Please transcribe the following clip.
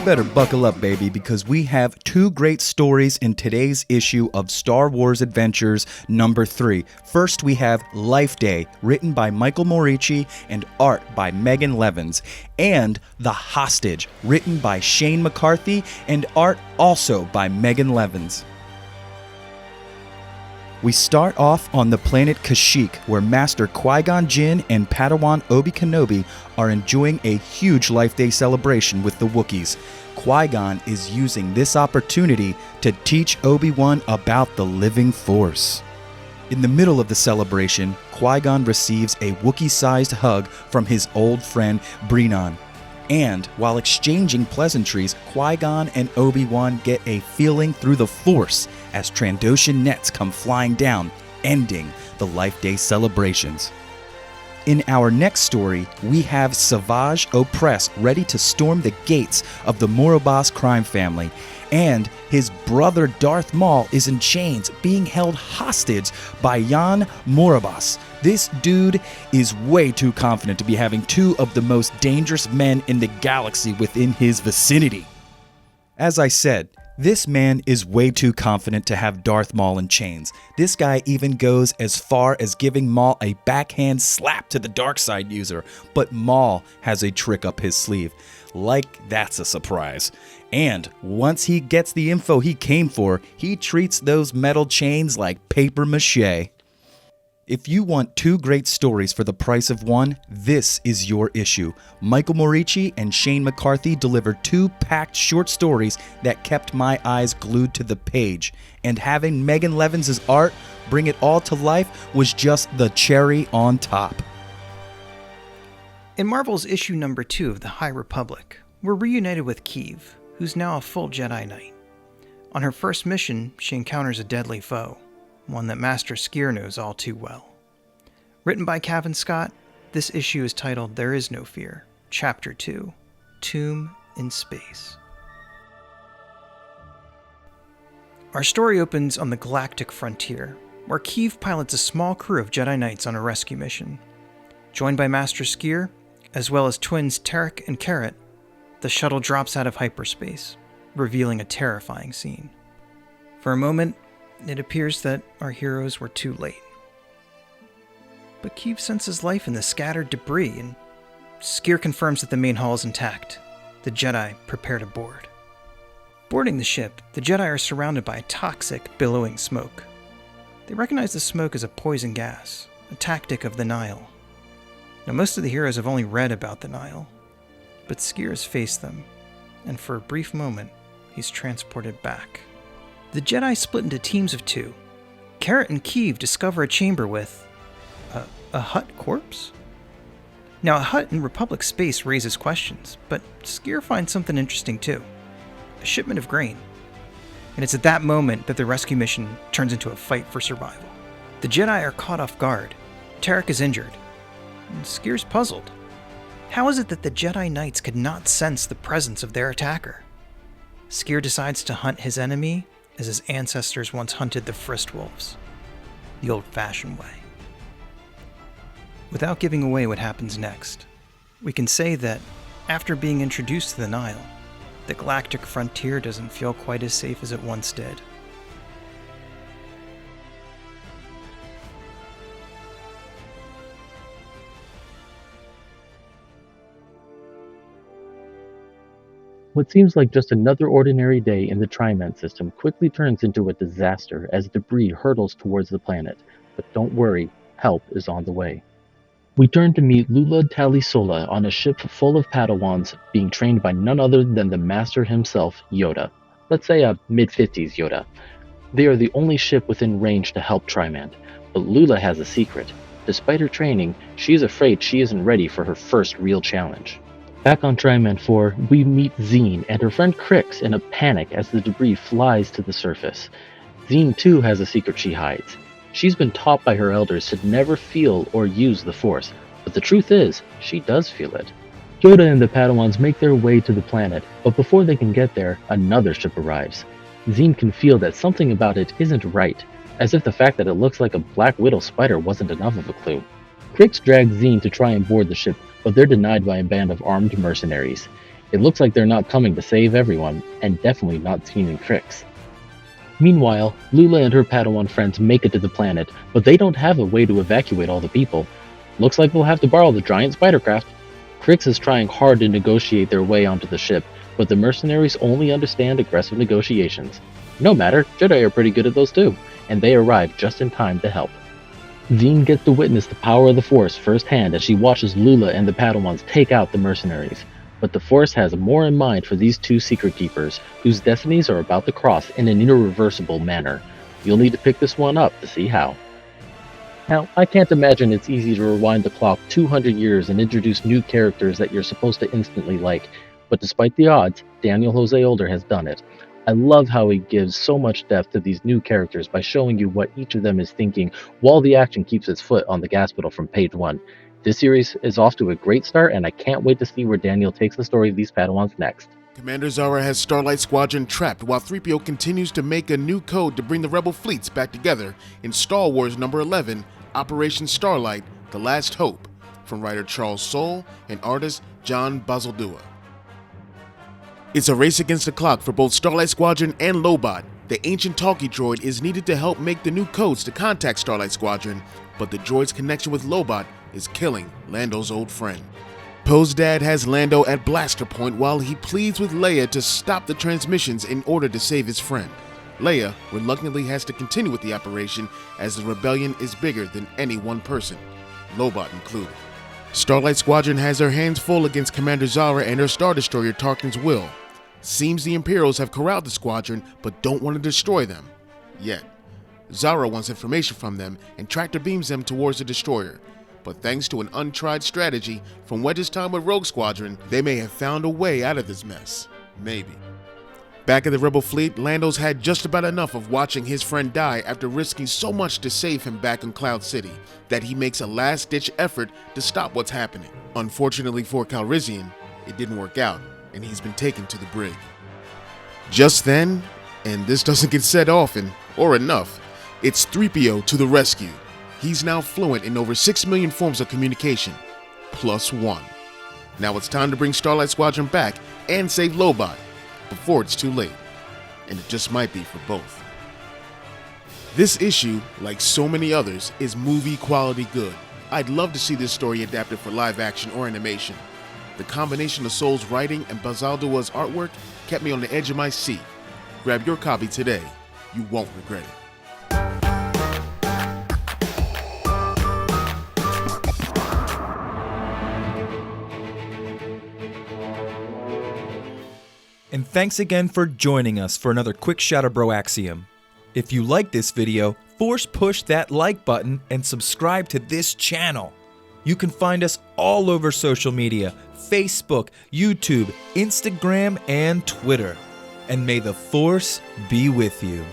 better buckle up, baby, because we have two great stories in today's issue of Star Wars Adventures number 3. First, we have Life Day, written by Michael Moreci and art by Megan Levins, and The Hostage, written by Shane McCarthy and art also by Megan Levins. We start off on the planet Kashyyyk, where Master Qui-Gon Jinn and Padawan Obi Kenobi are enjoying a huge Life Day celebration with the Wookiees. Qui-Gon is using this opportunity to teach Obi-Wan about the living Force. In the middle of the celebration, Qui-Gon receives a Wookiee-sized hug from his old friend Brenon. And while exchanging pleasantries, Qui-Gon and Obi-Wan get a feeling through the Force as Trandoshan nets come flying down, ending the Life Day celebrations. In our next story, we have Savage Opress ready to storm the gates of the Morobas crime family, and his brother Darth Maul is in chains, being held hostage by Jan Morobas. This dude is way too confident to be having two of the most dangerous men in the galaxy within his vicinity. As I said, this man is way too confident to have Darth Maul in chains. This guy even goes as far as giving Maul a backhand slap to the Darkseid user, but Maul has a trick up his sleeve. Like that's a surprise. And once he gets the info he came for, he treats those metal chains like paper mache. If you want two great stories for the price of one, this is your issue. Michael Moreci and Shane McCarthy delivered two packed short stories that kept my eyes glued to the page. And having Megan Levins' art bring it all to life was just the cherry on top. In Marvel's issue number 2 of the High Republic, we're reunited with Kiev, who's now a full Jedi Knight. On her first mission, she encounters a deadly foe, one that Master Skier knows all too well. Written by Cavan Scott, this issue is titled There Is No Fear, Chapter 2, Tomb in Space. Our story opens on the galactic frontier, where Kiev pilots a small crew of Jedi Knights on a rescue mission. Joined by Master Skier, as well as twins Tarek and Carrot, the shuttle drops out of hyperspace, revealing a terrifying scene. For a moment, it appears that our heroes were too late. But Kiev senses life in the scattered debris, and Skier confirms that the main hull is intact. The Jedi prepare to board. Boarding the ship, the Jedi are surrounded by toxic, billowing smoke. They recognize the smoke as a poison gas, a tactic of the Nile. Now, most of the heroes have only read about the Nile, but Skier has faced them, and for a brief moment, he's transported back. The Jedi split into teams of 2. Carrot and Kiev discover a chamber with a Hutt corpse? Now, a Hutt in Republic space raises questions, but Skier finds something interesting too. A shipment of grain. And it's at that moment that the rescue mission turns into a fight for survival. The Jedi are caught off guard. Tarek is injured. And Skier's puzzled. How is it that the Jedi Knights could not sense the presence of their attacker? Skier decides to hunt his enemy as his ancestors once hunted the Frist wolves, the old-fashioned way. Without giving away what happens next, we can say that after being introduced to the Nile, the galactic frontier doesn't feel quite as safe as it once did. What seems like just another ordinary day in the Triman system quickly turns into a disaster as debris hurtles towards the planet. But don't worry, help is on the way. We turn to meet Lula Talisola on a ship full of Padawans being trained by none other than the master himself, Yoda. Let's say a mid-50s Yoda. They are the only ship within range to help Triman, but Lula has a secret. Despite her training, she is afraid she isn't ready for her first real challenge. Back on Triman 4, we meet Zine and her friend Crix in a panic as the debris flies to the surface. Zine too has a secret she hides. She's been taught by her elders to never feel or use the Force, but the truth is, she does feel it. Yoda and the Padawans make their way to the planet, but before they can get there, another ship arrives. Zine can feel that something about it isn't right, as if the fact that it looks like a Black Widow spider wasn't enough of a clue. Crix drags Zine to try and board the ship, but they're denied by a band of armed mercenaries. It looks like they're not coming to save everyone, and definitely not scheming tricks. Meanwhile, Lula and her Padawan friends make it to the planet, but they don't have a way to evacuate all the people. Looks like they'll have to borrow the giant spidercraft. Crix is trying hard to negotiate their way onto the ship, but the mercenaries only understand aggressive negotiations. No matter, Jedi are pretty good at those too, and they arrive just in time to help. Veen gets to witness the power of the Force firsthand as she watches Lula and the Padawans take out the mercenaries. But the Force has more in mind for these two secret keepers, whose destinies are about to cross in an irreversible manner. You'll need to pick this one up to see how. Now, I can't imagine it's easy to rewind the clock 200 years and introduce new characters that you're supposed to instantly like, but despite the odds, Daniel José Older has done it. I love how he gives so much depth to these new characters by showing you what each of them is thinking while the action keeps its foot on the gas pedal from page 1. This series is off to a great start, and I can't wait to see where Daniel takes the story of these Padawans next. Commander Zara has Starlight Squadron trapped while 3PO continues to make a new code to bring the Rebel fleets back together in Star Wars number 11, Operation Starlight, The Last Hope, from writer Charles Soule and artist John Bazaldua. It's a race against the clock for both Starlight Squadron and Lobot. The ancient talkie droid is needed to help make the new codes to contact Starlight Squadron, but the droid's connection with Lobot is killing Lando's old friend. Poe's dad has Lando at blaster point while he pleads with Leia to stop the transmissions in order to save his friend. Leia reluctantly has to continue with the operation as the rebellion is bigger than any one person, Lobot included. Starlight Squadron has their hands full against Commander Zara and her Star Destroyer Tarkin's will. Seems the Imperials have corralled the squadron but don't want to destroy them yet. Zara wants information from them and tractor beams them towards the destroyer, but thanks to an untried strategy from Wedge's time with Rogue Squadron, they may have found a way out of this mess. Maybe. Back at the Rebel fleet, Lando's had just about enough of watching his friend die after risking so much to save him back in Cloud City that he makes a last-ditch effort to stop what's happening. Unfortunately for Calrissian, it didn't work out, and he's been taken to the brig. Just then, and this doesn't get said often, or enough, it's 3PO to the rescue. He's now fluent in over 6 million forms of communication, +1. Now it's time to bring Starlight Squadron back and save Lobot, before it's too late, and it just might be for both. This issue, like so many others, is movie quality good. I'd love to see this story adapted for live action or animation. The combination of Soule's writing and Bazaldua's artwork kept me on the edge of my seat. Grab your copy today. You won't regret it. And thanks again for joining us for another quick shot of BROAXIUM. If you like this video, force push that like button and subscribe to this channel. You can find us all over social media, Facebook, YouTube, Instagram, and Twitter. And may the Force be with you.